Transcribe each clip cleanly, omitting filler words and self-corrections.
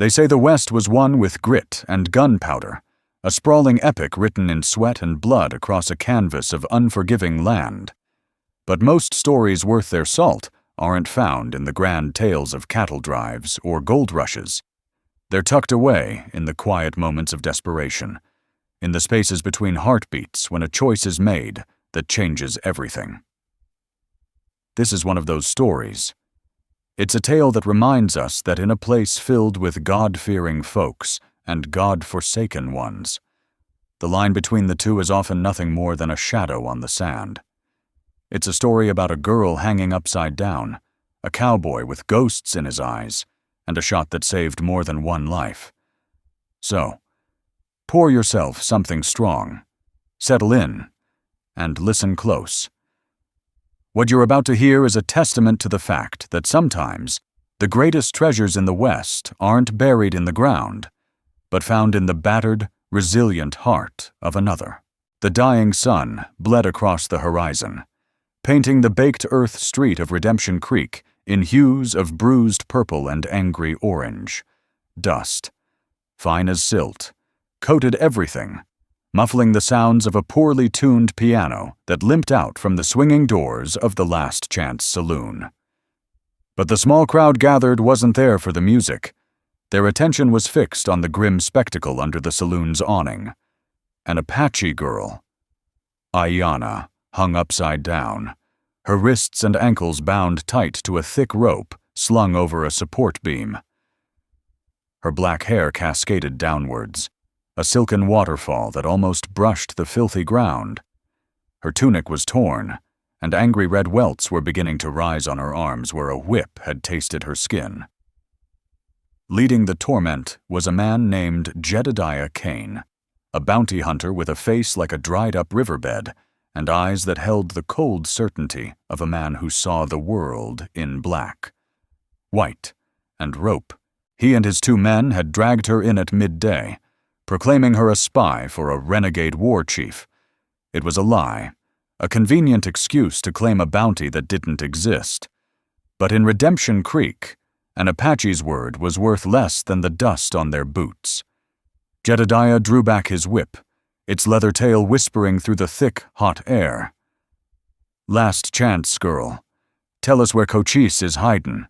They say the West was won with grit and gunpowder, a sprawling epic written in sweat and blood across a canvas of unforgiving land. But most stories worth their salt aren't found in the grand tales of cattle drives or gold rushes. They're tucked away in the quiet moments of desperation, in the spaces between heartbeats when a choice is made that changes everything. This is one of those stories. It's a tale that reminds us that in a place filled with God-fearing folks and God-forsaken ones, the line between the two is often nothing more than a shadow on the sand. It's a story about a girl hanging upside down, a cowboy with ghosts in his eyes, and a shot that saved more than one life. So, pour yourself something strong, settle in, and listen close. What you're about to hear is a testament to the fact that sometimes the greatest treasures in the West aren't buried in the ground, but found in the battered, resilient heart of another. The dying sun bled across the horizon, painting the baked earth street of Redemption Creek in hues of bruised purple and angry orange. Dust, fine as silt, coated everything, muffling the sounds of a poorly tuned piano that limped out from the swinging doors of the Last Chance Saloon. But the small crowd gathered wasn't there for the music. Their attention was fixed on the grim spectacle under the saloon's awning. An Apache girl, Ayanna, hung upside down, her wrists and ankles bound tight to a thick rope slung over a support beam. Her black hair cascaded downwards, a silken waterfall that almost brushed the filthy ground. Her tunic was torn, and angry red welts were beginning to rise on her arms where a whip had tasted her skin. Leading the torment was a man named Jedediah Kane, a bounty hunter with a face like a dried-up riverbed and eyes that held the cold certainty of a man who saw the world in black. White and rope, he and his 2 men had dragged her in at midday, proclaiming her a spy for a renegade war chief. It was a lie, a convenient excuse to claim a bounty that didn't exist. But in Redemption Creek, an Apache's word was worth less than the dust on their boots. Jedediah drew back his whip, its leather tail whispering through the thick, hot air. "Last chance, girl. Tell us where Cochise is hidin'."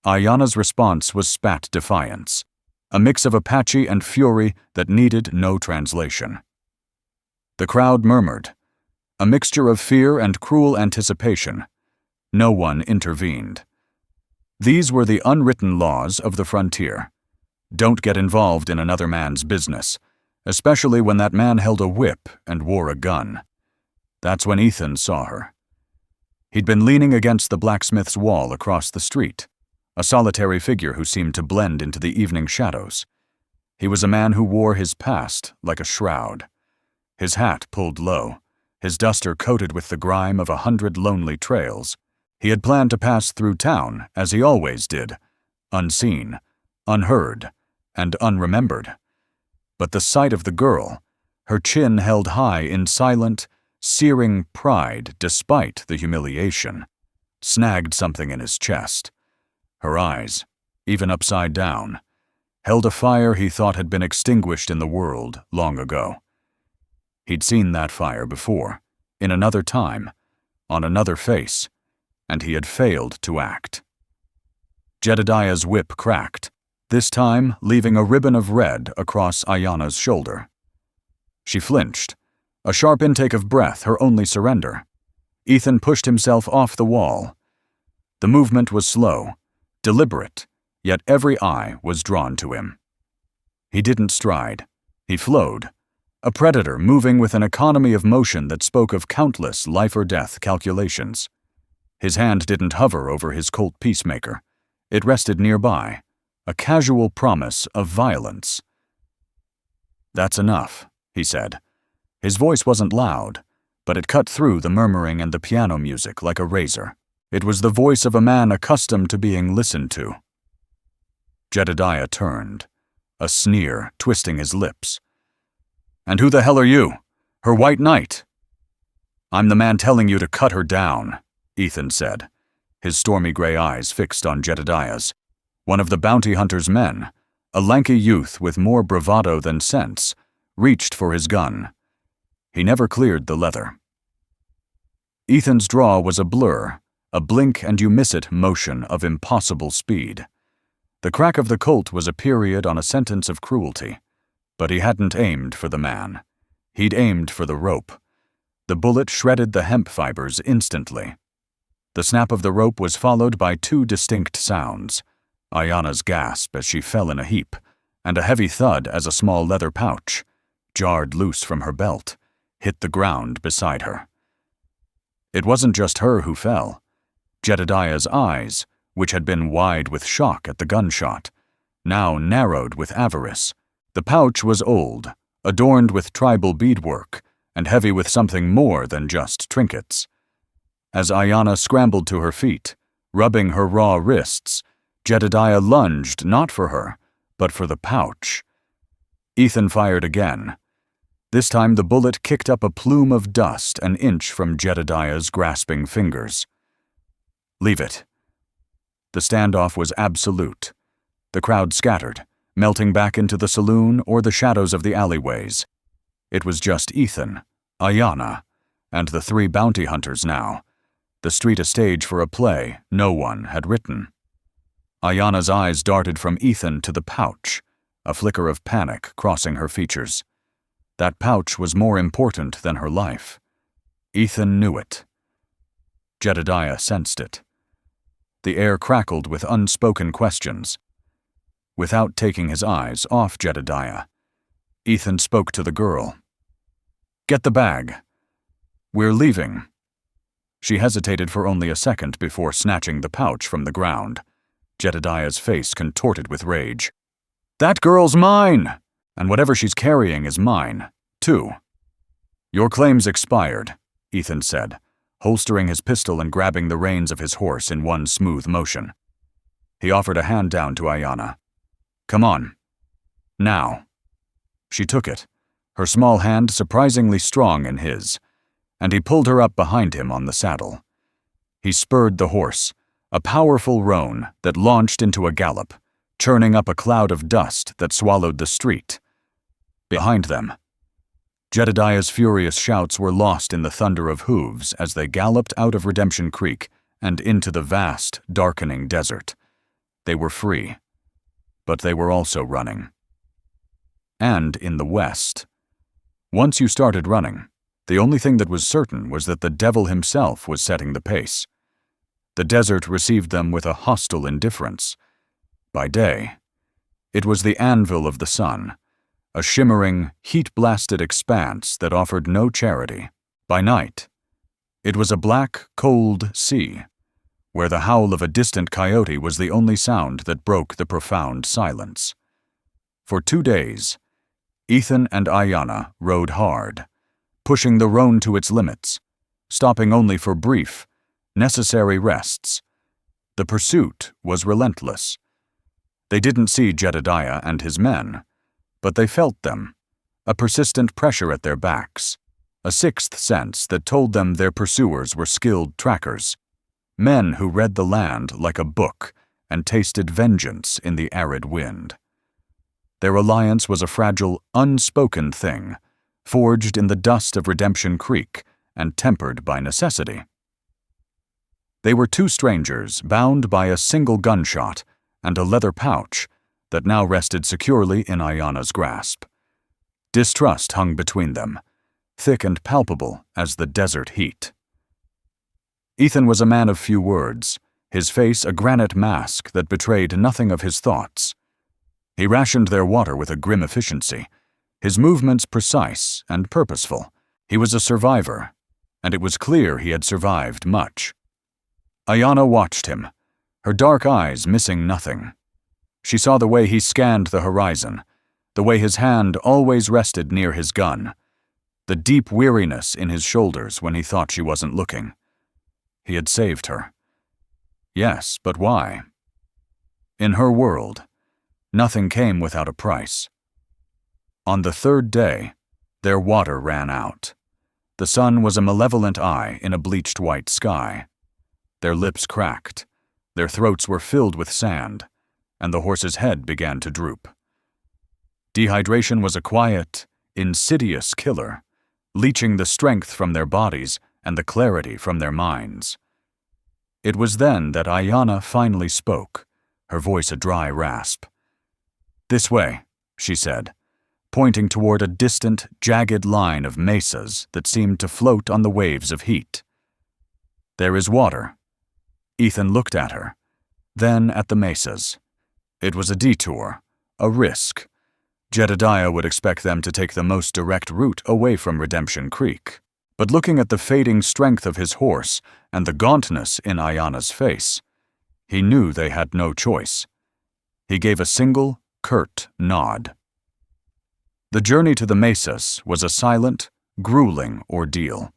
Ayanna's response was spat defiance, a mix of Apache and fury that needed no translation. The crowd murmured, a mixture of fear and cruel anticipation. No one intervened. These were the unwritten laws of the frontier. Don't get involved in another man's business, especially when that man held a whip and wore a gun. That's when Ethan saw her. He'd been leaning against the blacksmith's wall across the street, a solitary figure who seemed to blend into the evening shadows. He was a man who wore his past like a shroud. His hat pulled low, his duster coated with the grime of 100 lonely trails. He had planned to pass through town, as he always did, unseen, unheard, and unremembered. But the sight of the girl, her chin held high in silent, searing pride despite the humiliation, snagged something in his chest. Her eyes, even upside down, held a fire he thought had been extinguished in the world long ago. He'd seen that fire before, in another time, on another face, and he had failed to act. Jedediah's whip cracked, this time leaving a ribbon of red across Ayanna's shoulder. She flinched, a sharp intake of breath her only surrender. Ethan pushed himself off the wall. The movement was slow, deliberate, yet every eye was drawn to him. He didn't stride. He flowed, a predator moving with an economy of motion that spoke of countless life-or-death calculations. His hand didn't hover over his Colt Peacemaker. It rested nearby, a casual promise of violence. "That's enough," he said. His voice wasn't loud, but it cut through the murmuring and the piano music like a razor. It was the voice of a man accustomed to being listened to. Jedediah turned, a sneer twisting his lips. "And who the hell are you? Her white knight?" "I'm the man telling you to cut her down," Ethan said, his stormy gray eyes fixed on Jedediah's. One of the bounty hunter's men, A lanky youth with more bravado than sense reached for his gun. He never cleared the leather. Ethan's draw was a blur, a blink-and-you-miss-it motion of impossible speed. The crack of the Colt was a period on a sentence of cruelty. But he hadn't aimed for the man. He'd aimed for the rope. The bullet shredded the hemp fibers instantly. The snap of the rope was followed by two distinct sounds: Ayanna's gasp as she fell in a heap, and a heavy thud as a small leather pouch, jarred loose from her belt, hit the ground beside her. It wasn't just her who fell. Jedediah's eyes, which had been wide with shock at the gunshot, now narrowed with avarice. The pouch was old, adorned with tribal beadwork, and heavy with something more than just trinkets. As Ayanna scrambled to her feet, rubbing her raw wrists, Jedediah lunged not for her, but for the pouch. Ethan fired again. This time the bullet kicked up a plume of dust an inch from Jedediah's grasping fingers. "Leave it." The standoff was absolute. The crowd scattered, melting back into the saloon or the shadows of the alleyways. It was just Ethan, Ayanna, and the three bounty hunters now. The street a stage for a play no one had written. Ayanna's eyes darted from Ethan to the pouch, a flicker of panic crossing her features. That pouch was more important than her life. Ethan knew it. Jedediah sensed it. The air crackled with unspoken questions. Without taking his eyes off Jedediah, Ethan spoke to the girl. "Get the bag. We're leaving." She hesitated for only a second before snatching the pouch from the ground. Jedediah's face contorted with rage. "That girl's mine! And whatever she's carrying is mine, too." "Your claim's expired," Ethan said, holstering his pistol and grabbing the reins of his horse in one smooth motion. He offered a hand down to Ayanna. "Come on. Now." She took it, her small hand surprisingly strong in his, and he pulled her up behind him on the saddle. He spurred the horse, a powerful roan that launched into a gallop, churning up a cloud of dust that swallowed the street. Behind them, Jedediah's furious shouts were lost in the thunder of hooves as they galloped out of Redemption Creek and into the vast, darkening desert. They were free, but they were also running. And in the West. Once you started running, the only thing that was certain was that the devil himself was setting the pace. The desert received them with a hostile indifference. By day, it was the anvil of the sun, a shimmering, heat-blasted expanse that offered no charity. By night, it was a black, cold sea, where the howl of a distant coyote was the only sound that broke the profound silence. For 2 days, Ethan and Ayanna rode hard, pushing the roan to its limits, stopping only for brief, necessary rests. The pursuit was relentless. They didn't see Jedediah and his men, but they felt them, a persistent pressure at their backs, a sixth sense that told them their pursuers were skilled trackers, men who read the land like a book and tasted vengeance in the arid wind. Their alliance was a fragile, unspoken thing, forged in the dust of Redemption Creek and tempered by necessity. They were two strangers bound by a single gunshot and a leather pouch that now rested securely in Ayanna's grasp. Distrust hung between them, thick and palpable as the desert heat. Ethan was a man of few words, his face a granite mask that betrayed nothing of his thoughts. He rationed their water with a grim efficiency, his movements precise and purposeful. He was a survivor, and it was clear he had survived much. Ayanna watched him, her dark eyes missing nothing. She saw the way he scanned the horizon, the way his hand always rested near his gun, the deep weariness in his shoulders when he thought she wasn't looking. He had saved her. Yes, but why? In her world, nothing came without a price. On the 3rd day, their water ran out. The sun was a malevolent eye in a bleached white sky. Their lips cracked, their throats were filled with sand, and the horse's head began to droop. Dehydration was a quiet, insidious killer, leeching the strength from their bodies and the clarity from their minds. It was then that Ayanna finally spoke, her voice a dry rasp. "This way," she said, pointing toward a distant, jagged line of mesas that seemed to float on the waves of heat. "There is water." Ethan looked at her, then at the mesas. It was a detour, a risk. Jedediah would expect them to take the most direct route away from Redemption Creek. But looking at the fading strength of his horse and the gauntness in Ayanna's face, he knew they had no choice. He gave a single, curt nod. The journey to the mesas was a silent, grueling ordeal.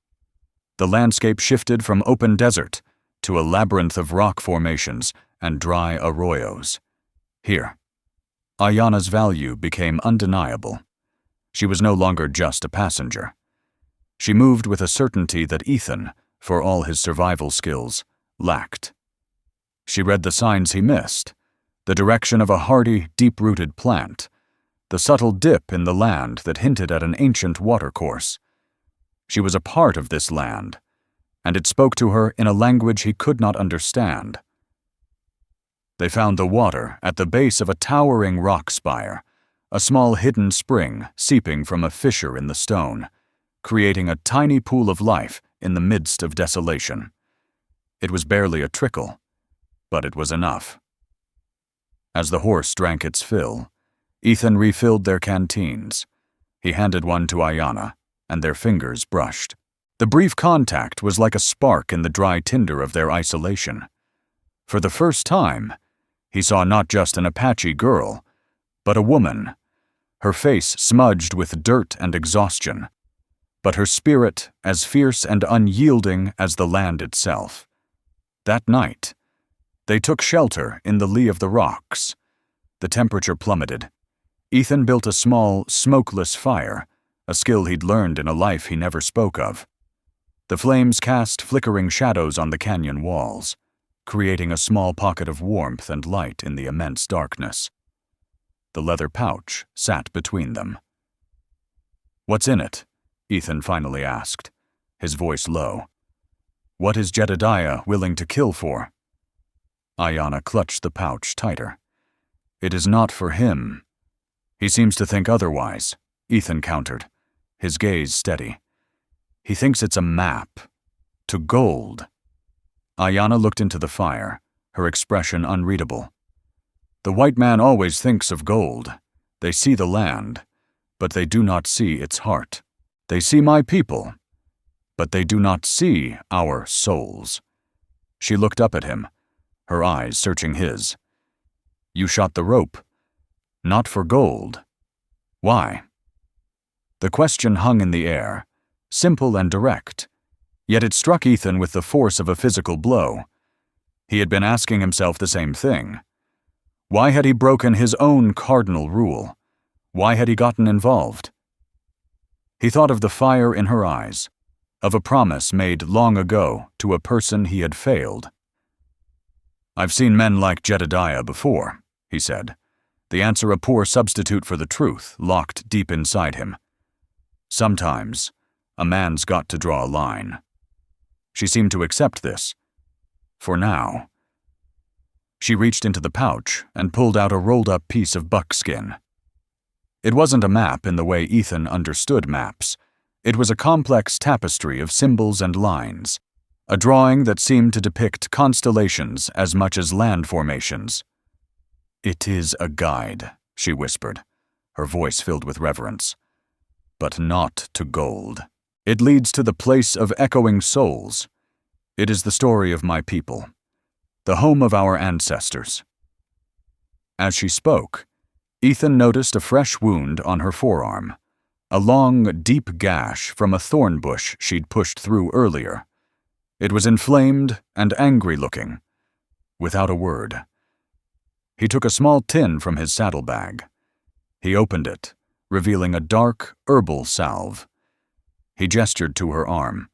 The landscape shifted from open desert to a labyrinth of rock formations and dry arroyos. Here, Ayanna's value became undeniable. She was no longer just a passenger. She moved with a certainty that Ethan, for all his survival skills, lacked. She read the signs he missed, the direction of a hardy, deep-rooted plant, the subtle dip in the land that hinted at an ancient watercourse. She was a part of this land, and it spoke to her in a language he could not understand. They found the water at the base of a towering rock spire, a small hidden spring seeping from a fissure in the stone, creating a tiny pool of life in the midst of desolation. It was barely a trickle, but it was enough. As the horse drank its fill, Ethan refilled their canteens. He handed one to Ayanna, and their fingers brushed. The brief contact was like a spark in the dry tinder of their isolation. For the first time, he saw not just an Apache girl, but a woman, her face smudged with dirt and exhaustion, but her spirit as fierce and unyielding as the land itself. That night, they took shelter in the lee of the rocks. The temperature plummeted. Ethan built a small, smokeless fire, a skill he'd learned in a life he never spoke of. The flames cast flickering shadows on the canyon walls, creating a small pocket of warmth and light in the immense darkness. The leather pouch sat between them. "What's in it?" Ethan finally asked, his voice low. "What is Jedediah willing to kill for?" Ayanna clutched the pouch tighter. "It is not for him. He seems to think otherwise," Ethan countered, his gaze steady. "He thinks it's a map. To gold." Ayanna looked into the fire, her expression unreadable. "The white man always thinks of gold. They see the land, but they do not see its heart. They see my people, but they do not see our souls." She looked up at him, her eyes searching his. "You shot the rope. Not for gold. Why?" The question hung in the air, simple and direct, yet it struck Ethan with the force of a physical blow. He had been asking himself the same thing. Why had he broken his own cardinal rule? Why had he gotten involved? He thought of the fire in her eyes, of a promise made long ago to a person he had failed. "I've seen men like Jedediah before," he said, the answer a poor substitute for the truth locked deep inside him. "Sometimes, a man's got to draw a line." She seemed to accept this. For now. She reached into the pouch and pulled out a rolled-up piece of buckskin. It wasn't a map in the way Ethan understood maps. It was a complex tapestry of symbols and lines, a drawing that seemed to depict constellations as much as land formations. "It is a guide," she whispered, her voice filled with reverence. "But not to gold. It leads to the place of echoing souls. It is the story of my people, the home of our ancestors." As she spoke, Ethan noticed a fresh wound on her forearm, a long, deep gash from a thorn bush she'd pushed through earlier. It was inflamed and angry-looking, without a word. He took a small tin from his saddlebag. He opened it, revealing a dark, herbal salve. He gestured to her arm.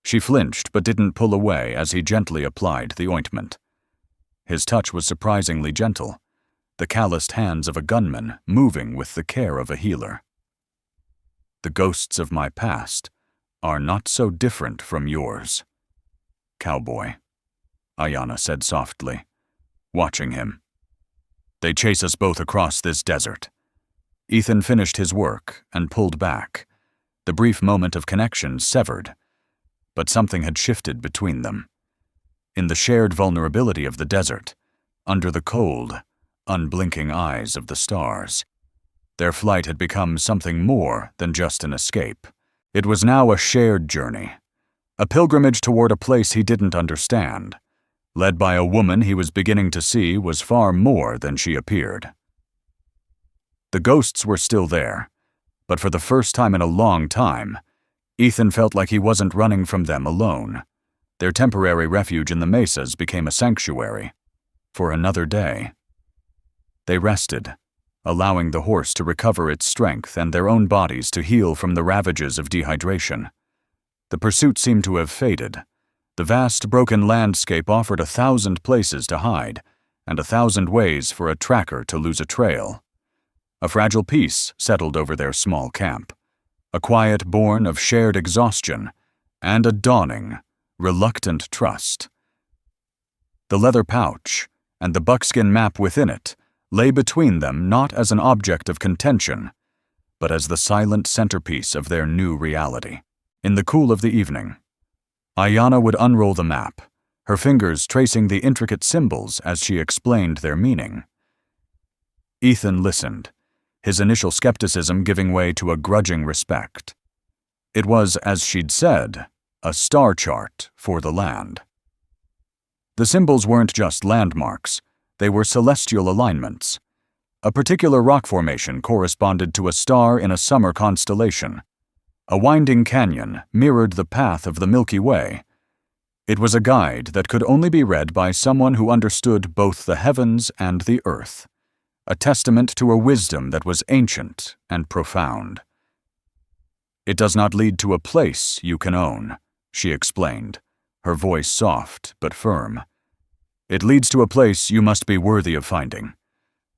She flinched but didn't pull away as he gently applied the ointment. His touch was surprisingly gentle, the calloused hands of a gunman moving with the care of a healer. The ghosts of my past are not so different from yours, Cowboy, Ayanna said softly, watching him. They chase us both across this desert. Ethan finished his work and pulled back, the brief moment of connection severed, but something had shifted between them. In the shared vulnerability of the desert, under the cold, unblinking eyes of the stars, their flight had become something more than just an escape. It was now a shared journey, a pilgrimage toward a place he didn't understand, led by a woman he was beginning to see was far more than she appeared. The ghosts were still there, but for the first time in a long time, Ethan felt like he wasn't running from them alone. Their temporary refuge in the mesas became a sanctuary for another day. They rested, allowing the horse to recover its strength and their own bodies to heal from the ravages of dehydration. The pursuit seemed to have faded. The vast, broken landscape offered 1,000 places to hide and 1,000 ways for a tracker to lose a trail. A fragile peace settled over their small camp, a quiet born of shared exhaustion and a dawning, reluctant trust. The leather pouch and the buckskin map within it lay between them not as an object of contention, but as the silent centerpiece of their new reality. In the cool of the evening, Ayanna would unroll the map, her fingers tracing the intricate symbols as she explained their meaning. Ethan listened, his initial skepticism giving way to a grudging respect. It was, as she'd said, a star chart for the land. The symbols weren't just landmarks, they were celestial alignments. A particular rock formation corresponded to a star in a summer constellation. A winding canyon mirrored the path of the Milky Way. It was a guide that could only be read by someone who understood both the heavens and the earth, a testament to a wisdom that was ancient and profound. It does not lead to a place you can own, she explained, her voice soft but firm. It leads to a place you must be worthy of finding.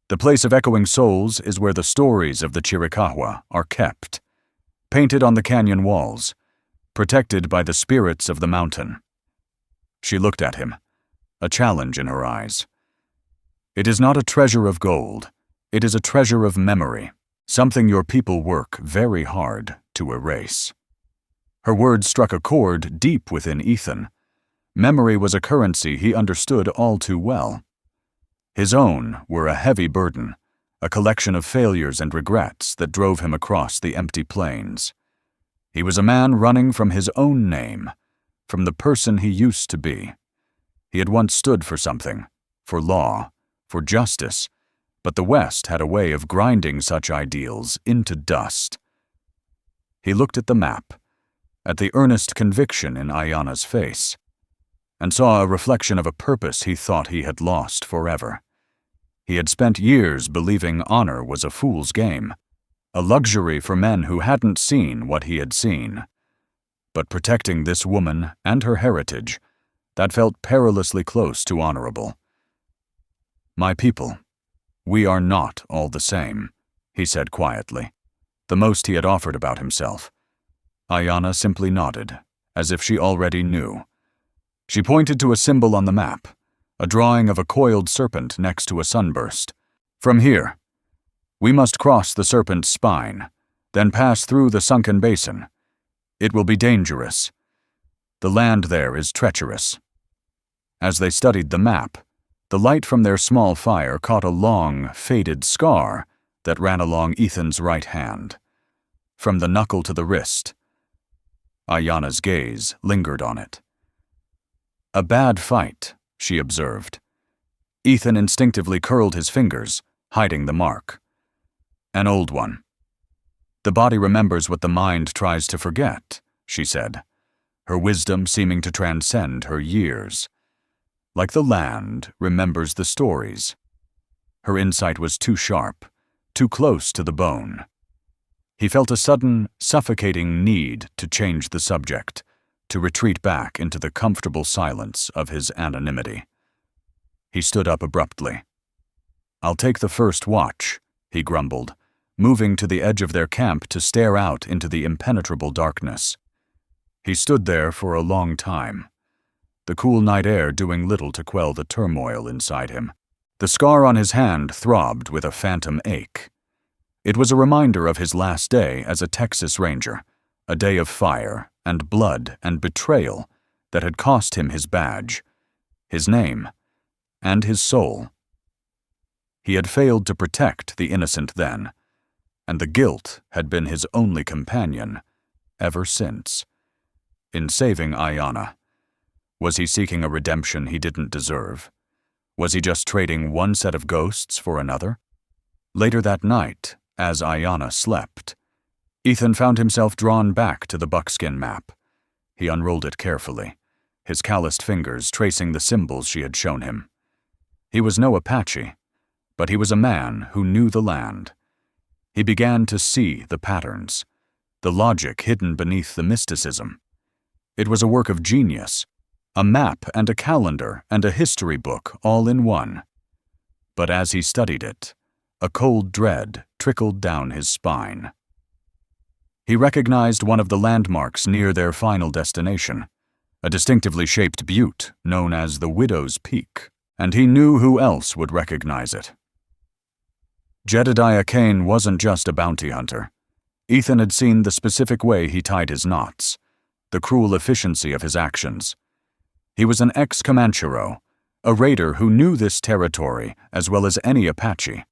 The place of echoing souls is where the stories of the Chiricahua are kept, painted on the canyon walls, protected by the spirits of the mountain. She looked at him, a challenge in her eyes. It is not a treasure of gold, it is a treasure of memory, something your people work very hard to erase. Her words struck a chord deep within Ethan. Memory was a currency he understood all too well. His own were a heavy burden, a collection of failures and regrets that drove him across the empty plains. He was a man running from his own name, from the person he used to be. He had once stood for something, for law, for justice, but the West had a way of grinding such ideals into dust. He looked at the map, at the earnest conviction in Ayanna's face, and saw a reflection of a purpose he thought he had lost forever. He had spent years believing honor was a fool's game, a luxury for men who hadn't seen what he had seen. But protecting this woman and her heritage, that felt perilously close to honorable. My people, we are not all the same, he said quietly, the most he had offered about himself. Ayanna simply nodded, as if she already knew. She pointed to a symbol on the map, a drawing of a coiled serpent next to a sunburst. From here, we must cross the serpent's spine, then pass through the sunken basin. It will be dangerous. The land there is treacherous. As they studied the map, the light from their small fire caught a long, faded scar that ran along Ethan's right hand, from the knuckle to the wrist. Ayanna's gaze lingered on it. A bad fight, she observed. Ethan instinctively curled his fingers, hiding the mark. An old one. The body remembers what the mind tries to forget, she said, her wisdom seeming to transcend her years. Like the land remembers the stories. Her insight was too sharp, too close to the bone. He felt a sudden, suffocating need to change the subject, to retreat back into the comfortable silence of his anonymity. He stood up abruptly. "I'll take the first watch," he grumbled, moving to the edge of their camp to stare out into the impenetrable darkness. He stood there for a long time, the cool night air doing little to quell the turmoil inside him. The scar on his hand throbbed with a phantom ache. It was a reminder of his last day as a Texas Ranger, a day of fire and blood and betrayal that had cost him his badge, his name, and his soul. He had failed to protect the innocent then, and the guilt had been his only companion ever since. In saving Ayanna, was he seeking a redemption he didn't deserve? Was he just trading one set of ghosts for another? Later that night, as Ayanna slept, Ethan found himself drawn back to the buckskin map. He unrolled it carefully, his calloused fingers tracing the symbols she had shown him. He was no Apache, but he was a man who knew the land. He began to see the patterns, the logic hidden beneath the mysticism. It was a work of genius, a map and a calendar and a history book all in one. But as he studied it, a cold dread trickled down his spine. He recognized one of the landmarks near their final destination, a distinctively shaped butte known as the Widow's Peak, and he knew who else would recognize it. Jedediah Kane wasn't just a bounty hunter. Ethan had seen the specific way he tied his knots, the cruel efficiency of his actions. He was an ex-Comanchero, a raider who knew this territory as well as any Apache.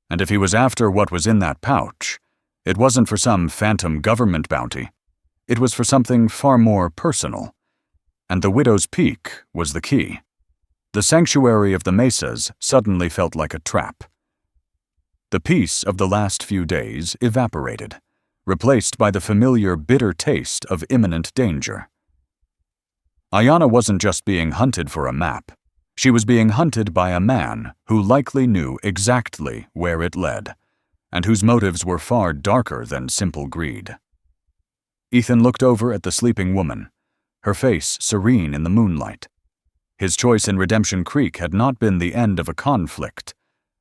And if he was after what was in that pouch, it wasn't for some phantom government bounty. It was for something far more personal. And the Widow's Peak was the key. The sanctuary of the mesas suddenly felt like a trap. The peace of the last few days evaporated, replaced by the familiar bitter taste of imminent danger. Ayanna wasn't just being hunted for a map. She was being hunted by a man who likely knew exactly where it led, and whose motives were far darker than simple greed. Ethan looked over at the sleeping woman, her face serene in the moonlight. His choice in Redemption Creek had not been the end of a conflict,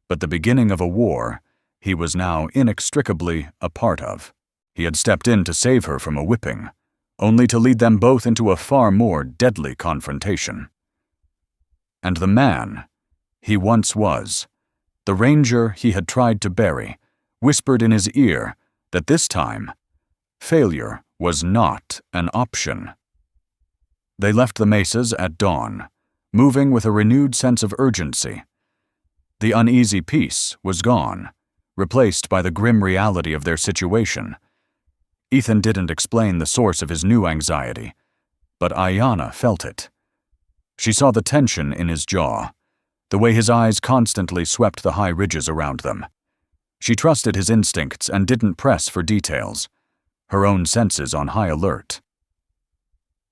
but the beginning of a war he was now inextricably a part of. He had stepped in to save her from a whipping, only to lead them both into a far more deadly confrontation. And the man he once was, the ranger he had tried to bury, whispered in his ear that this time, failure was not an option. They left the mesas at dawn, moving with a renewed sense of urgency. The uneasy peace was gone, replaced by the grim reality of their situation. Ethan didn't explain the source of his new anxiety, but Ayanna felt it. She saw the tension in his jaw, the way his eyes constantly swept the high ridges around them. She trusted his instincts and didn't press for details, her own senses on high alert.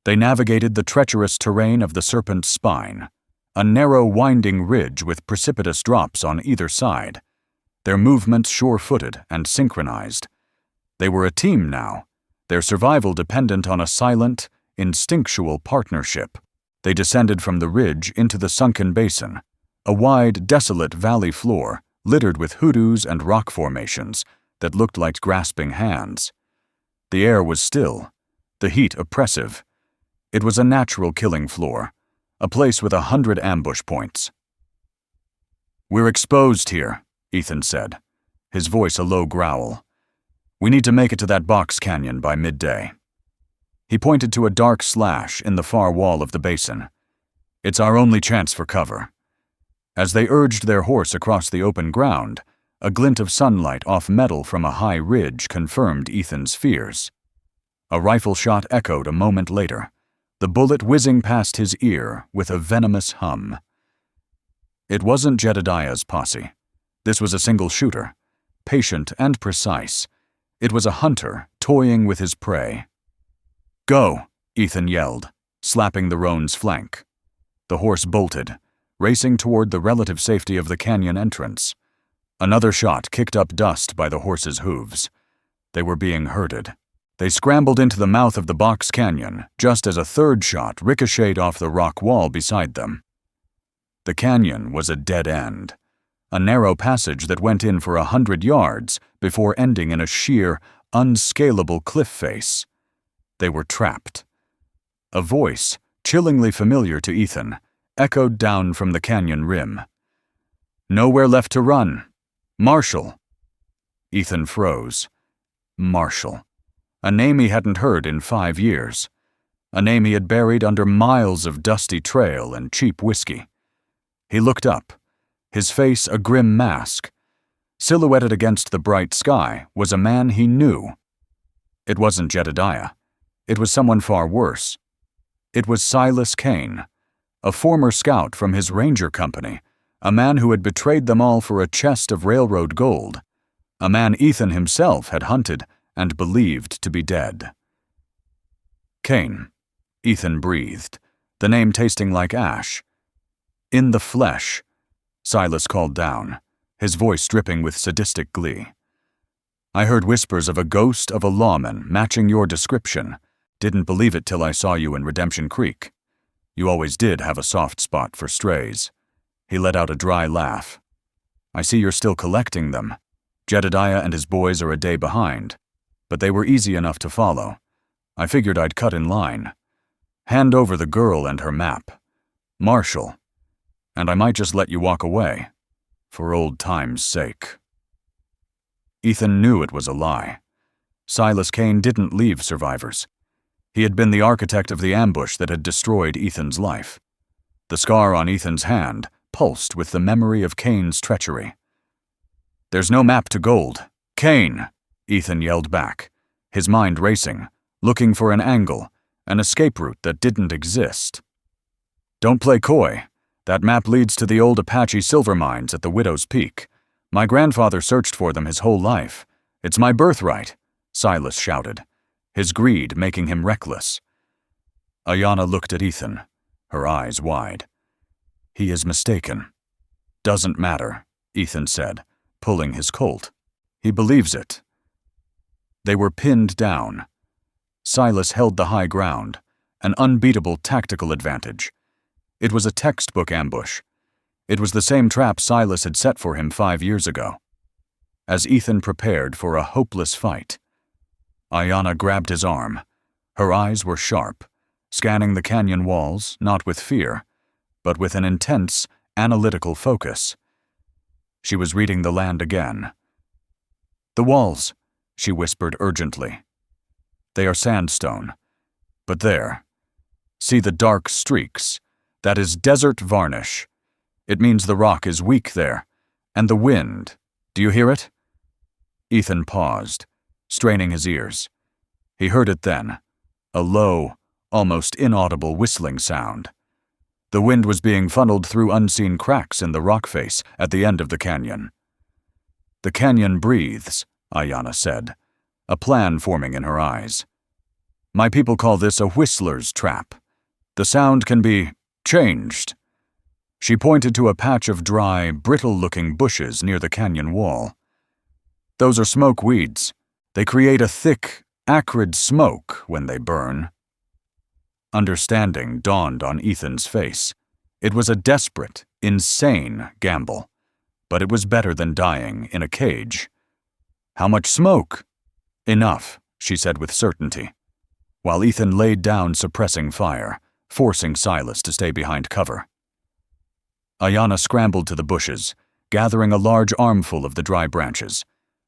They navigated the treacherous terrain of the Serpent's Spine, a narrow winding ridge with precipitous drops on either side, their movements sure-footed and synchronized. They were a team now, their survival dependent on a silent, instinctual partnership. They descended from the ridge into the sunken basin, a wide, desolate valley floor littered with hoodoos and rock formations that looked like grasping hands. The air was still, the heat oppressive. It was a natural killing floor, a place with 100 ambush points. "We're exposed here," Ethan said, his voice a low growl. "We need to make it to that box canyon by midday." He pointed to a dark slash in the far wall of the basin. "It's our only chance for cover." As they urged their horse across the open ground, a glint of sunlight off metal from a high ridge confirmed Ethan's fears. A rifle shot echoed a moment later, the bullet whizzing past his ear with a venomous hum. It wasn't Jedediah's posse. This was a single shooter, patient and precise. It was a hunter toying with his prey. "Go!" Ethan yelled, slapping the roan's flank. The horse bolted, racing toward the relative safety of the canyon entrance. Another shot kicked up dust by the horse's hooves. They were being herded. They scrambled into the mouth of the box canyon just as a third shot ricocheted off the rock wall beside them. The canyon was a dead end, a narrow passage that went in for 100 yards before ending in a sheer, unscalable cliff face. They were trapped. A voice, chillingly familiar to Ethan, echoed down from the canyon rim. "Nowhere left to run. Marshall." Ethan froze. Marshall. A name he hadn't heard in 5 years. A name he had buried under miles of dusty trail and cheap whiskey. He looked up, his face a grim mask. Silhouetted against the bright sky was a man he knew. It wasn't Jedediah. It was someone far worse. It was Silas Kane, a former scout from his ranger company, a man who had betrayed them all for a chest of railroad gold, a man Ethan himself had hunted and believed to be dead. Kane, Ethan breathed, the name tasting like ash. "In the flesh," Silas called down, his voice dripping with sadistic glee. "I heard whispers of a ghost of a lawman matching your description. Didn't believe it till I saw you in Redemption Creek. You always did have a soft spot for strays." He let out a dry laugh. "I see you're still collecting them. Jedediah and his boys are a day behind, but they were easy enough to follow. I figured I'd cut in line. Hand over the girl and her map. Marshall. And I might just let you walk away, for old time's sake." Ethan knew it was a lie. Silas Kane didn't leave survivors. He had been the architect of the ambush that had destroyed Ethan's life. The scar on Ethan's hand pulsed with the memory of Kane's treachery. "There's no map to gold. Kane!" Ethan yelled back, his mind racing, looking for an angle, an escape route that didn't exist. "Don't play coy. That map leads to the old Apache silver mines at the Widow's Peak. My grandfather searched for them his whole life. It's my birthright," Silas shouted, his greed making him reckless. Ayanna looked at Ethan, her eyes wide. "He is mistaken." "Doesn't matter," Ethan said, pulling his Colt. "He believes it." They were pinned down. Silas held the high ground, an unbeatable tactical advantage. It was a textbook ambush. It was the same trap Silas had set for him 5 years ago. As Ethan prepared for a hopeless fight, Ayanna grabbed his arm. Her eyes were sharp, scanning the canyon walls, not with fear, but with an intense, analytical focus. She was reading the land again. "The walls," she whispered urgently. "They are sandstone. But there. See the dark streaks? That is desert varnish. It means the rock is weak there. And the wind. Do you hear it?" Ethan paused, straining his ears. He heard it then, a low, almost inaudible whistling sound. The wind was being funneled through unseen cracks in the rock face at the end of the canyon. "The canyon breathes," Ayanna said, a plan forming in her eyes. "My people call this a whistler's trap. The sound can be changed." She pointed to a patch of dry, brittle-looking bushes near the canyon wall. "Those are smoke weeds. They create a thick, acrid smoke when they burn." Understanding dawned on Ethan's face. It was a desperate, insane gamble, but it was better than dying in a cage. "How much smoke?" "Enough," she said with certainty, while Ethan laid down suppressing fire, forcing Silas to stay behind cover. Ayanna scrambled to the bushes, gathering a large armful of the dry branches.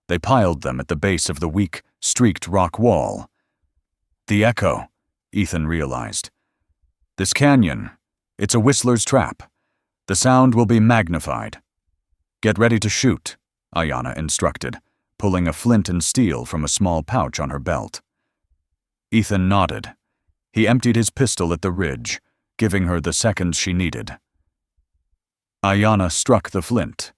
They piled them at the base of the weak, streaked rock wall. "The echo," Ethan realized. "This canyon, it's a whistler's trap. The sound will be magnified." "Get ready to shoot," Ayanna instructed, pulling a flint and steel from a small pouch on her belt. Ethan nodded. He emptied his pistol at the ridge, giving her the seconds she needed. Ayanna struck the flint.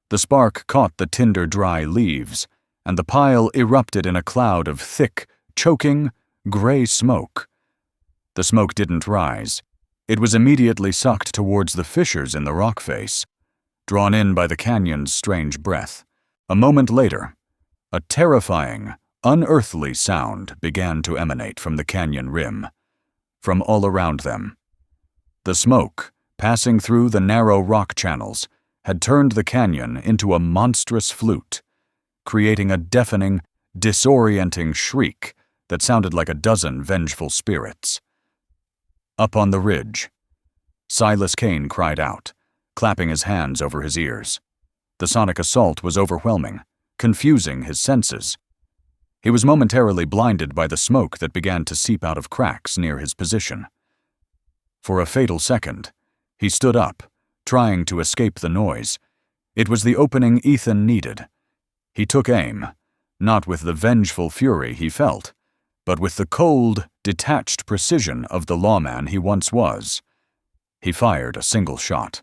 The spark caught the tinder-dry leaves, and the pile erupted in a cloud of thick, choking, gray smoke. The smoke didn't rise. It was immediately sucked towards the fissures in the rock face, drawn in by the canyon's strange breath. A moment later, a terrifying, unearthly sound began to emanate from the canyon rim, from all around them. The smoke, passing through the narrow rock channels, had turned the canyon into a monstrous flute, creating a deafening, disorienting shriek that sounded like a dozen vengeful spirits. Up on the ridge, Silas Kane cried out, clapping his hands over his ears. The sonic assault was overwhelming, confusing his senses. He was momentarily blinded by the smoke that began to seep out of cracks near his position. For a fatal second, he stood up, trying to escape the noise. It was the opening Ethan needed. He took aim, not with the vengeful fury he felt, but with the cold, detached precision of the lawman he once was. He fired a single shot.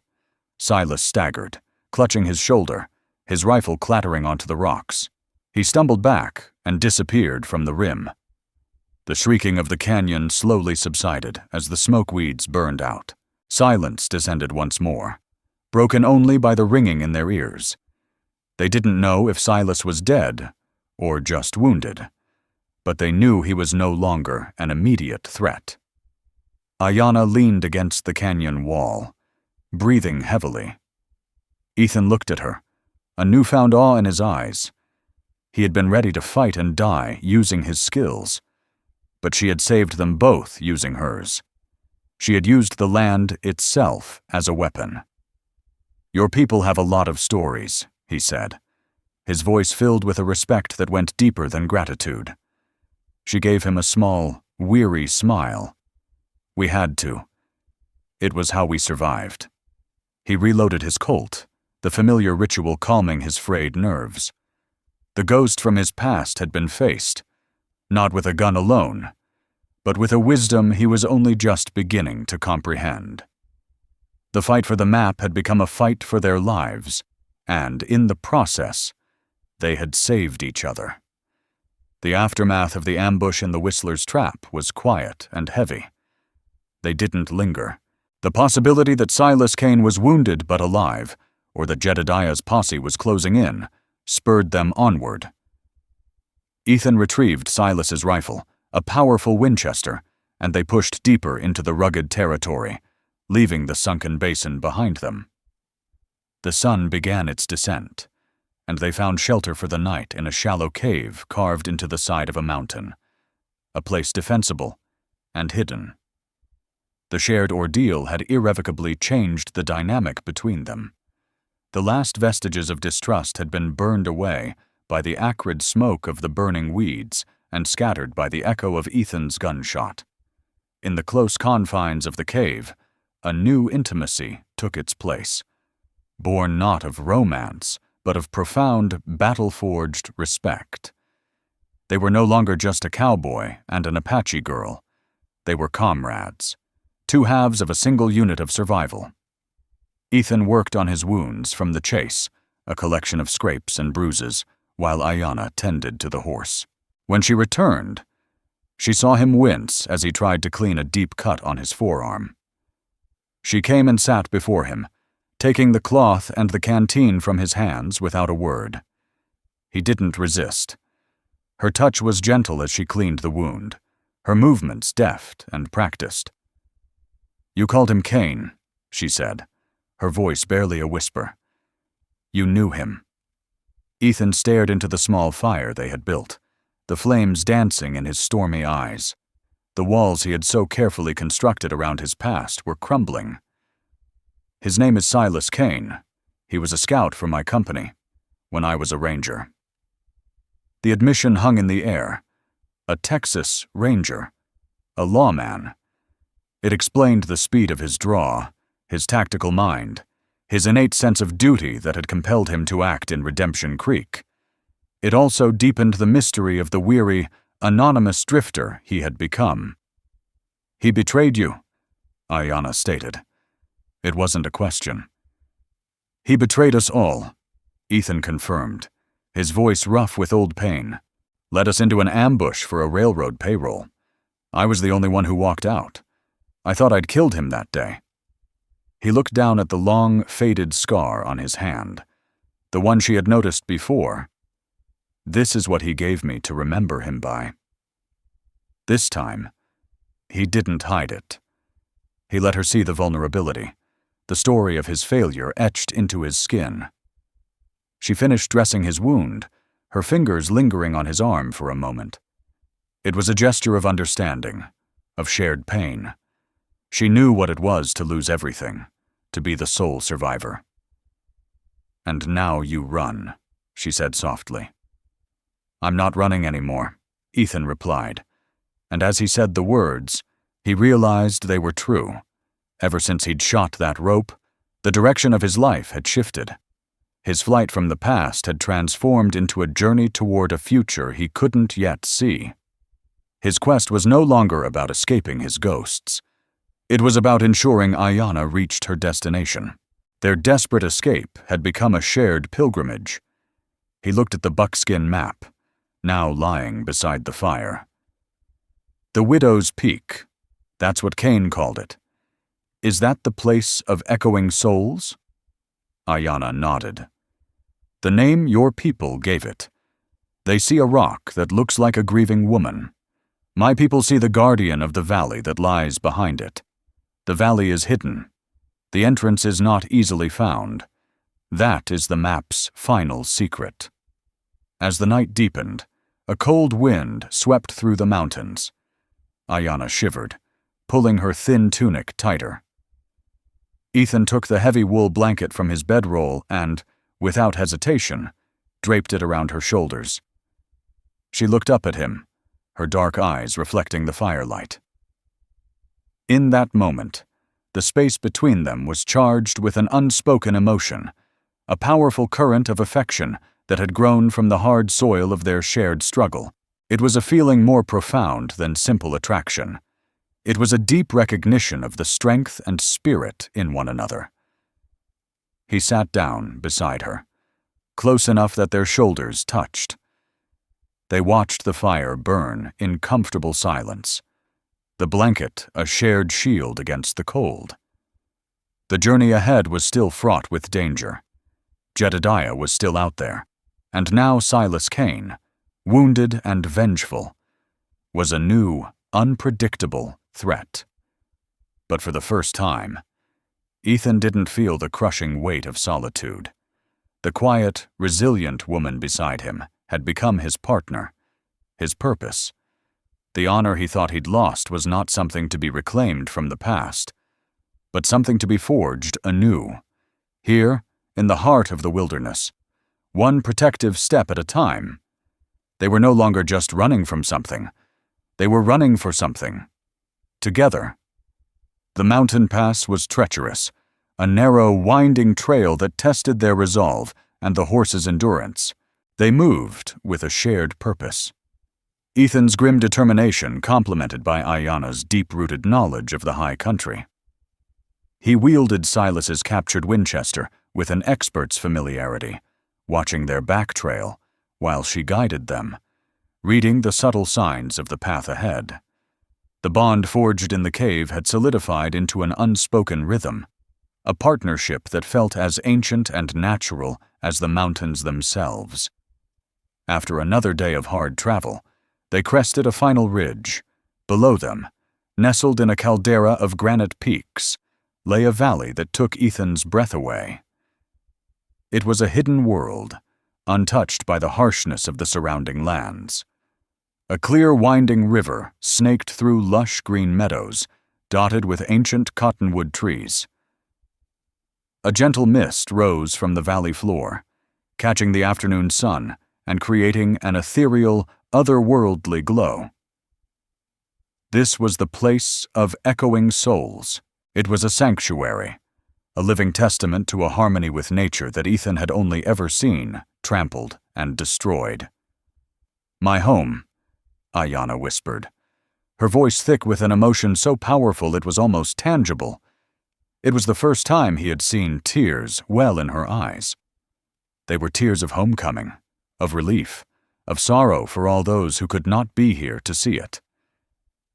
Silas staggered, clutching his shoulder, his rifle clattering onto the rocks. He stumbled back and disappeared from the rim. The shrieking of the canyon slowly subsided as the smoke weeds burned out. Silence descended once more, broken only by the ringing in their ears. They didn't know if Silas was dead or just wounded, but they knew he was no longer an immediate threat. Ayanna leaned against the canyon wall, breathing heavily. Ethan looked at her, a newfound awe in his eyes. He had been ready to fight and die using his skills, but she had saved them both using hers. She had used the land itself as a weapon. "Your people have a lot of stories," he said, his voice filled with a respect that went deeper than gratitude. She gave him a small, weary smile. "We had to. It was how we survived." He reloaded his Colt, the familiar ritual calming his frayed nerves. The ghost from his past had been faced, not with a gun alone, but with a wisdom he was only just beginning to comprehend. The fight for the map had become a fight for their lives, and in the process, they had saved each other. The aftermath of the ambush in the Whistler's Trap was quiet and heavy. They didn't linger. The possibility that Silas Kane was wounded but alive, or that Jedediah's posse was closing in, spurred them onward. Ethan retrieved Silas's rifle, a powerful Winchester, and they pushed deeper into the rugged territory, leaving the sunken basin behind them. The sun began its descent, and they found shelter for the night in a shallow cave carved into the side of a mountain, a place defensible and hidden. The shared ordeal had irrevocably changed the dynamic between them. The last vestiges of distrust had been burned away by the acrid smoke of the burning weeds and scattered by the echo of Ethan's gunshot. In the close confines of the cave, a new intimacy took its place, born not of romance, but of profound, battle-forged respect. They were no longer just a cowboy and an Apache girl. They were comrades, two halves of a single unit of survival. Ethan worked on his wounds from the chase, a collection of scrapes and bruises, while Ayanna tended to the horse. When she returned, she saw him wince as he tried to clean a deep cut on his forearm. She came and sat before him, taking the cloth and the canteen from his hands without a word. He didn't resist. Her touch was gentle as she cleaned the wound, her movements deft and practiced. "You called him Kane," she said, her voice barely a whisper. "You knew him." Ethan stared into the small fire they had built, the flames dancing in his stormy eyes. The walls he had so carefully constructed around his past were crumbling. "His name is Silas Kane. He was a scout for my company, when I was a ranger." The admission hung in the air. A Texas ranger. A lawman. It explained the speed of his draw, his tactical mind, his innate sense of duty that had compelled him to act in Redemption Creek. It also deepened the mystery of the weary, anonymous drifter he had become. "He betrayed you," Ayanna stated. It wasn't a question. "He betrayed us all," Ethan confirmed, his voice rough with old pain. "Led us into an ambush for a railroad payroll. I was the only one who walked out. I thought I'd killed him that day." He looked down at the long, faded scar on his hand, the one she had noticed before. "This is what he gave me to remember him by." This time, he didn't hide it. He let her see the vulnerability, the story of his failure etched into his skin. She finished dressing his wound, her fingers lingering on his arm for a moment. It was a gesture of understanding, of shared pain. She knew what it was to lose everything, to be the sole survivor. "And now you run," she said softly. "I'm not running anymore," Ethan replied, and as he said the words, he realized they were true. Ever since he'd shot that rope, the direction of his life had shifted. His flight from the past had transformed into a journey toward a future he couldn't yet see. His quest was no longer about escaping his ghosts. It was about ensuring Ayanna reached her destination. Their desperate escape had become a shared pilgrimage. He looked at the buckskin map, now lying beside the fire. The Widow's Peak, that's what Cain called it. Is that the place of echoing souls? Ayanna nodded. The name your people gave it. They see a rock that looks like a grieving woman. My people see the guardian of the valley that lies behind it. The valley is hidden. The entrance is not easily found. That is the map's final secret. As the night deepened, a cold wind swept through the mountains. Ayanna shivered, pulling her thin tunic tighter. Ethan took the heavy wool blanket from his bedroll and, without hesitation, draped it around her shoulders. She looked up at him, her dark eyes reflecting the firelight. In that moment, the space between them was charged with an unspoken emotion, a powerful current of affection that had grown from the hard soil of their shared struggle. It was a feeling more profound than simple attraction. It was a deep recognition of the strength and spirit in one another. He sat down beside her, close enough that their shoulders touched. They watched the fire burn in comfortable silence, the blanket a shared shield against the cold. The journey ahead was still fraught with danger. Jedediah was still out there, and now Silas Cain, wounded and vengeful, was a new, unpredictable threat. But for the first time, Ethan didn't feel the crushing weight of solitude. The quiet, resilient woman beside him had become his partner, his purpose. The honor he thought he'd lost was not something to be reclaimed from the past, but something to be forged anew, here in the heart of the wilderness, one protective step at a time. They were no longer just running from something. They were running for something. Together. The mountain pass was treacherous, a narrow, winding trail that tested their resolve and the horses' endurance. They moved with a shared purpose. Ethan's grim determination complemented by Ayanna's deep-rooted knowledge of the high country. He wielded Silas's captured Winchester with an expert's familiarity, watching their back trail while she guided them, reading the subtle signs of the path ahead. The bond forged in the cave had solidified into an unspoken rhythm, a partnership that felt as ancient and natural as the mountains themselves. After another day of hard travel, they crested a final ridge. Below them, nestled in a caldera of granite peaks, lay a valley that took Ethan's breath away. It was a hidden world, untouched by the harshness of the surrounding lands. A clear winding river snaked through lush green meadows, dotted with ancient cottonwood trees. A gentle mist rose from the valley floor, catching the afternoon sun and creating an ethereal, otherworldly glow. This was the place of echoing souls. It was a sanctuary, a living testament to a harmony with nature that Ethan had only ever seen, trampled, and destroyed. "My home," Ayanna whispered, her voice thick with an emotion so powerful it was almost tangible. It was the first time he had seen tears well in her eyes. They were tears of homecoming, of relief, of sorrow for all those who could not be here to see it.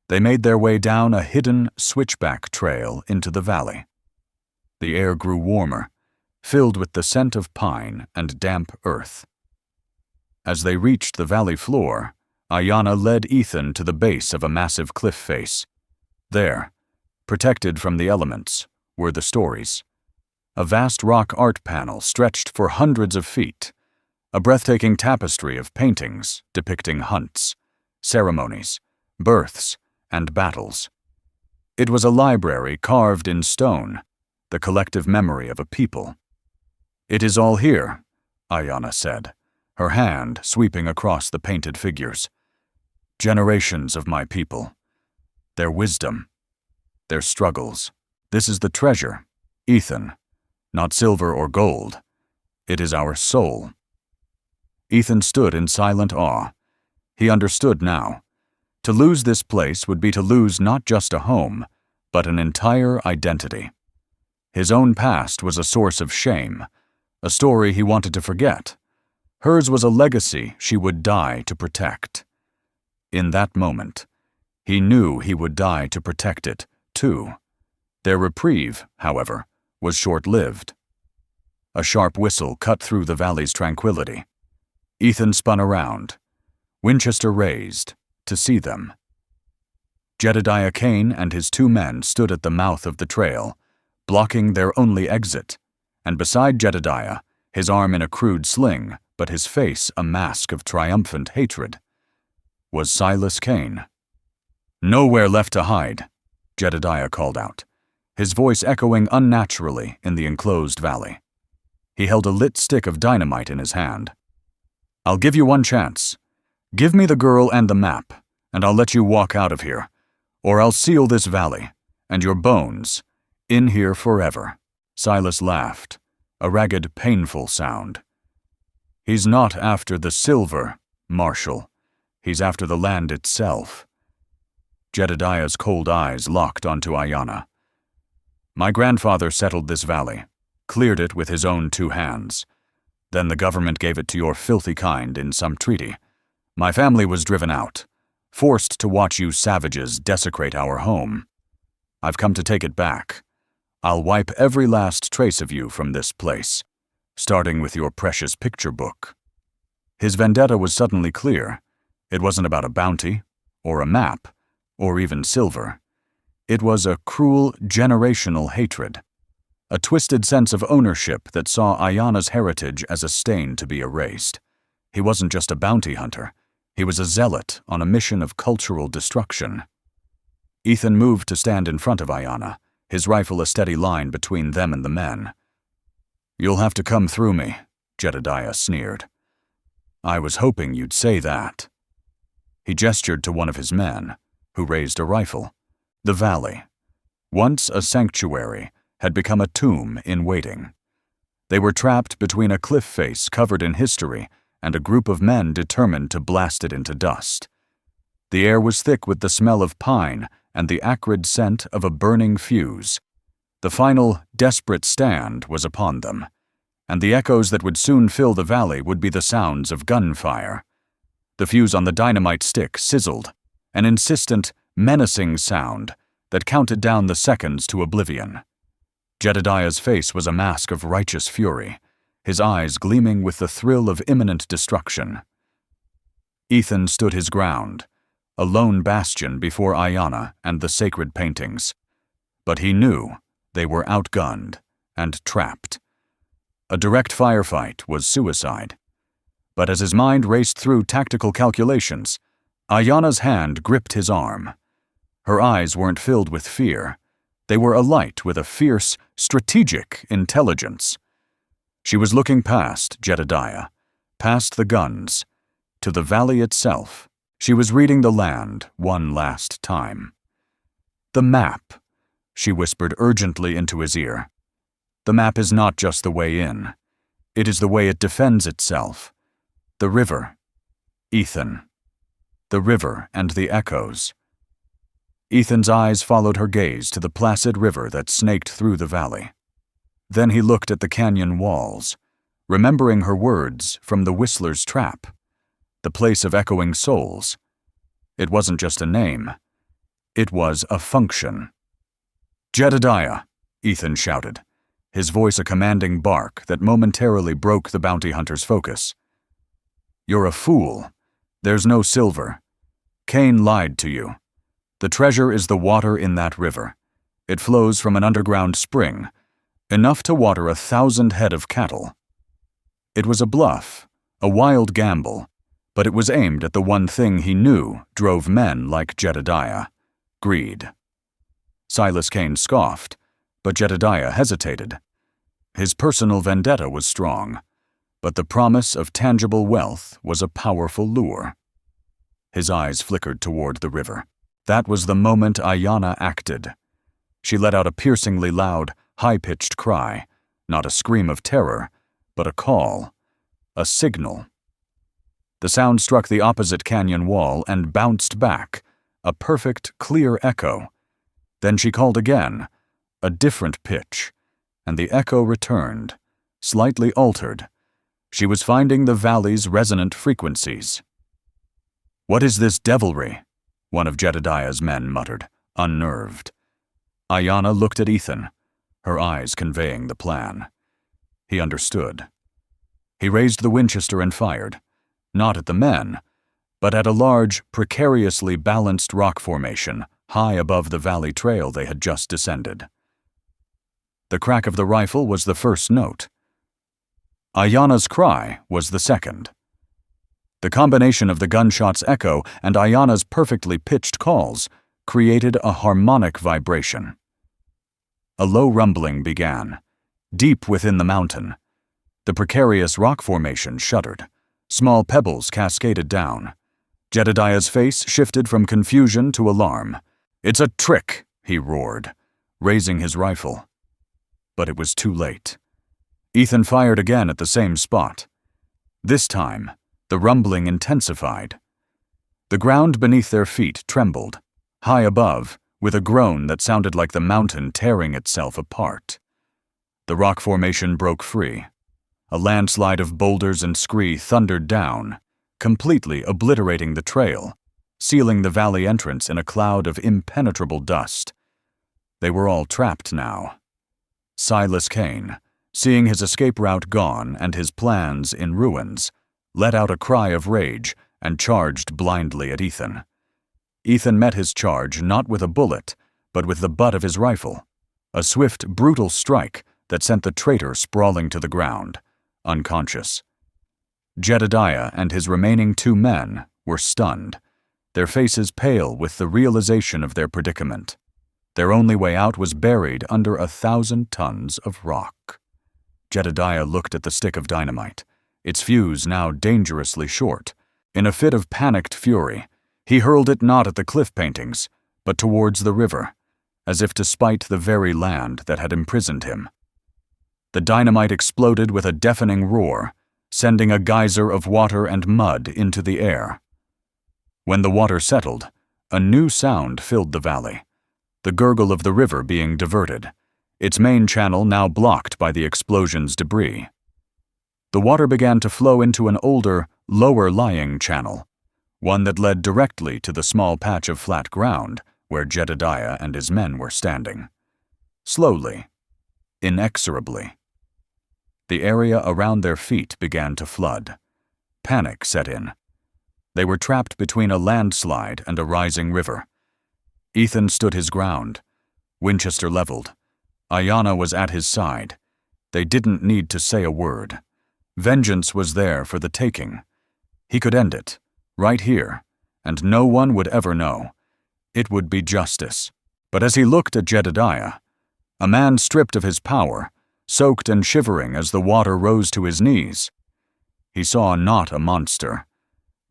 They made their way down a hidden switchback trail into the valley. The air grew warmer, filled with the scent of pine and damp earth. As they reached the valley floor, Ayanna led Ethan to the base of a massive cliff face. There, protected from the elements, were the stories, a vast rock art panel stretched for hundreds of feet, a breathtaking tapestry of paintings depicting hunts, ceremonies, births, and battles. It was a library carved in stone, the collective memory of a people. "It is all here," Ayanna said, her hand sweeping across the painted figures. "Generations of my people. Their wisdom. Their struggles. This is the treasure, Ethan. Not silver or gold. It is our soul." Ethan stood in silent awe. He understood now. To lose this place would be to lose not just a home, but an entire identity. His own past was a source of shame, a story he wanted to forget. Hers was a legacy she would die to protect. In that moment, he knew he would die to protect it, too. Their reprieve, however, was short-lived. A sharp whistle cut through the valley's tranquility. Ethan spun around, Winchester raised, to see them. Jedediah Kane and his 2 men stood at the mouth of the trail, blocking their only exit, and beside Jedediah, his arm in a crude sling, but his face a mask of triumphant hatred, was Silas Kane. "Nowhere left to hide," Jedediah called out, his voice echoing unnaturally in the enclosed valley. He held a lit stick of dynamite in his hand. "I'll give you one chance. Give me the girl and the map, and I'll let you walk out of here, or I'll seal this valley, and your bones, in here forever." Silas laughed, a ragged, painful sound. "He's not after the silver, Marshal. He's after the land itself." Jedediah's cold eyes locked onto Ayanna. "My grandfather settled this valley, cleared it with his own 2 hands. Then the government gave it to your filthy kind in some treaty. My family was driven out, forced to watch you savages desecrate our home. I've come to take it back. I'll wipe every last trace of you from this place, starting with your precious picture book." His vendetta was suddenly clear. It wasn't about a bounty, or a map, or even silver. It was a cruel, generational hatred, a twisted sense of ownership that saw Ayanna's heritage as a stain to be erased. He wasn't just a bounty hunter. He was a zealot on a mission of cultural destruction. Ethan moved to stand in front of Ayanna, his rifle a steady line between them and the men. "You'll have to come through me," Jedediah sneered. "I was hoping you'd say that." He gestured to one of his men, who raised a rifle. The valley, once a sanctuary, had become a tomb in waiting. They were trapped between a cliff face covered in history and a group of men determined to blast it into dust. The air was thick with the smell of pine and the acrid scent of a burning fuse. The final, desperate stand was upon them, and the echoes that would soon fill the valley would be the sounds of gunfire. The fuse on the dynamite stick sizzled, an insistent, menacing sound that counted down the seconds to oblivion. Jedediah's face was a mask of righteous fury, his eyes gleaming with the thrill of imminent destruction. Ethan stood his ground, a lone bastion before Ayanna and the sacred paintings. But he knew they were outgunned and trapped. A direct firefight was suicide. But as his mind raced through tactical calculations, Ayanna's hand gripped his arm. Her eyes weren't filled with fear. They were alight with a fierce, strategic intelligence. She was looking past Jedediah, past the guns, to the valley itself. She was reading the land one last time. "The map," she whispered urgently into his ear. "The map is not just the way in. It is the way it defends itself. The river, Ethan. The river and the echoes." Ethan's eyes followed her gaze to the placid river that snaked through the valley. Then he looked at the canyon walls, remembering her words from the Whistler's Trap, the place of echoing souls. It wasn't just a name. It was a function. "Jedediah," Ethan shouted, his voice a commanding bark that momentarily broke the bounty hunter's focus. "You're a fool. There's no silver. Kane lied to you. The treasure is the water in that river. It flows from an underground spring. enough to water 1,000 head of cattle. It was a bluff, a wild gamble, but it was aimed at the one thing he knew drove men like Jedediah: greed. Silas Cain scoffed, but Jedediah hesitated. His personal vendetta was strong, but the promise of tangible wealth was a powerful lure. His eyes flickered toward the river. That was the moment Ayanna acted. She let out a piercingly loud, high-pitched cry, not a scream of terror, but a call, a signal. The sound struck the opposite canyon wall and bounced back, a perfect, clear echo. Then she called again, a different pitch, and the echo returned, slightly altered. She was finding the valley's resonant frequencies. "What is this devilry?" one of Jedediah's men muttered, unnerved. Ayanna looked at Ethan, her eyes conveying the plan. He understood. He raised the Winchester and fired, not at the men, but at a large, precariously balanced rock formation high above the valley trail they had just descended. The crack of the rifle was the first note. Ayanna's cry was the second. The combination of the gunshot's echo and Ayanna's perfectly pitched calls created a harmonic vibration. A low rumbling began, deep within the mountain. The precarious rock formation shuddered. Small pebbles cascaded down. Jedediah's face shifted from confusion to alarm. "It's a trick," he roared, raising his rifle. But it was too late. Ethan fired again at the same spot. This time, the rumbling intensified. The ground beneath their feet trembled, high above, with a groan that sounded like the mountain tearing itself apart. The rock formation broke free. A landslide of boulders and scree thundered down, completely obliterating the trail, sealing the valley entrance in a cloud of impenetrable dust. They were all trapped now. Silas Cain, seeing his escape route gone and his plans in ruins, let out a cry of rage and charged blindly at Ethan. Ethan met his charge not with a bullet, but with the butt of his rifle, a swift, brutal strike that sent the traitor sprawling to the ground, unconscious. Jedediah and his remaining 2 men were stunned, their faces pale with the realization of their predicament. Their only way out was buried under 1,000 tons of rock. Jedediah looked at the stick of dynamite, its fuse now dangerously short. In a fit of panicked fury, he hurled it not at the cliff paintings, but towards the river, as if to spite the very land that had imprisoned him. The dynamite exploded with a deafening roar, sending a geyser of water and mud into the air. When the water settled, a new sound filled the valley, the gurgle of the river being diverted, its main channel now blocked by the explosion's debris. The water began to flow into an older, lower-lying channel, one that led directly to the small patch of flat ground where Jedediah and his men were standing. Slowly, inexorably. The area around their feet began to flood. Panic set in. They were trapped between a landslide and a rising river. Ethan stood his ground, Winchester leveled. Ayanna was at his side. They didn't need to say a word. Vengeance was there for the taking. He could end it, right here, and no one would ever know. It would be justice. But as he looked at Jedediah, a man stripped of his power, soaked and shivering as the water rose to his knees, he saw not a monster,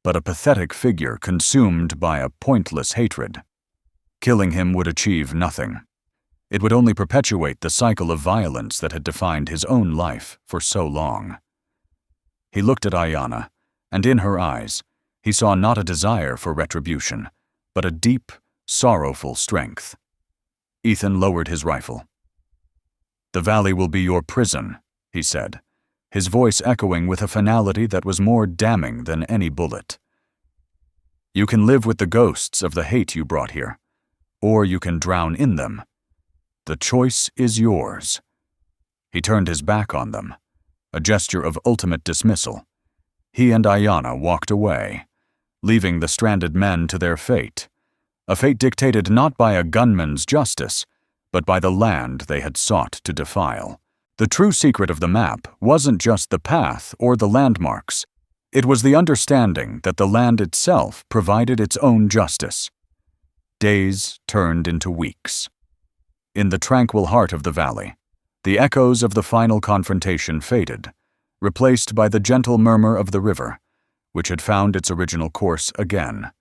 but a pathetic figure consumed by a pointless hatred. Killing him would achieve nothing. It would only perpetuate the cycle of violence that had defined his own life for so long. He looked at Ayanna, and in her eyes, he saw not a desire for retribution, but a deep, sorrowful strength. Ethan lowered his rifle. "The valley will be your prison," he said, his voice echoing with a finality that was more damning than any bullet. "You can live with the ghosts of the hate you brought here, or you can drown in them. The choice is yours." He turned his back on them, a gesture of ultimate dismissal. He and Ayanna walked away, leaving the stranded men to their fate, a fate dictated not by a gunman's justice, but by the land they had sought to defile. The true secret of the map wasn't just the path or the landmarks. It was the understanding that the land itself provided its own justice. Days turned into weeks. In the tranquil heart of the valley, the echoes of the final confrontation faded, replaced by the gentle murmur of the river, which had found its original course again.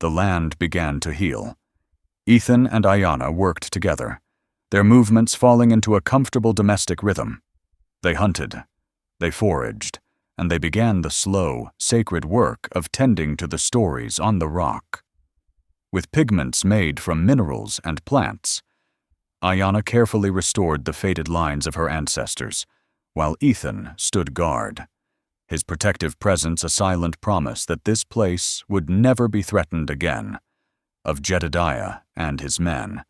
The land began to heal. Ethan and Ayanna worked together, their movements falling into a comfortable domestic rhythm. They hunted, they foraged, and they began the slow, sacred work of tending to the stories on the rock. With pigments made from minerals and plants, Ayanna carefully restored the faded lines of her ancestors, while Ethan stood guard, his protective presence a silent promise that this place would never be threatened again. Of Jedediah and his men,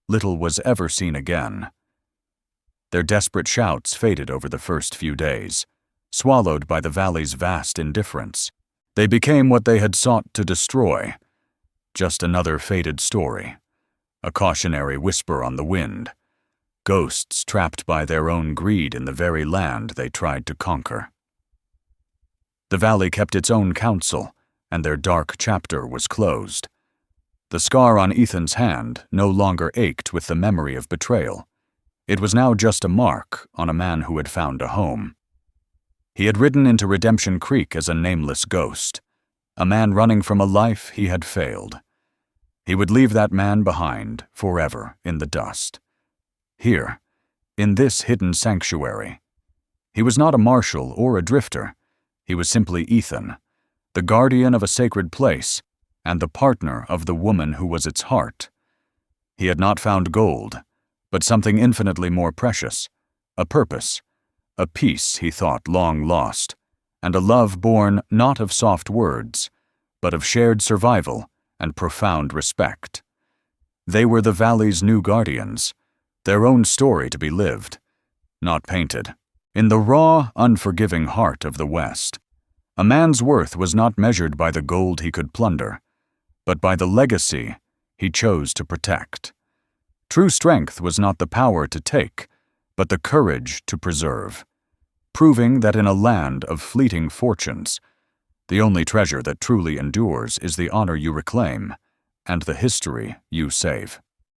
little was ever seen again. Their desperate shouts faded over the first few days, swallowed by the valley's vast indifference. They became what they had sought to destroy, just another faded story, a cautionary whisper on the wind, ghosts trapped by their own greed in the very land they tried to conquer. The valley kept its own council, and their dark chapter was closed. The scar on Ethan's hand no longer ached with the memory of betrayal. It was now just a mark on a man who had found a home. He had ridden into Redemption Creek as a nameless ghost, a man running from a life he had failed. He would leave that man behind forever in the dust. Here, in this hidden sanctuary, he was not a marshal or a drifter. He was simply Ethan, the guardian of a sacred place, and the partner of the woman who was its heart. He had not found gold, but something infinitely more precious, a purpose, a peace he thought long lost, and a love born not of soft words, but of shared survival and profound respect. They were the valley's new guardians, their own story to be lived, not painted. In the raw, unforgiving heart of the West, a man's worth was not measured by the gold he could plunder, but by the legacy he chose to protect. True strength was not the power to take, but the courage to preserve, proving that in a land of fleeting fortunes, the only treasure that truly endures is the honor you reclaim and the history you save.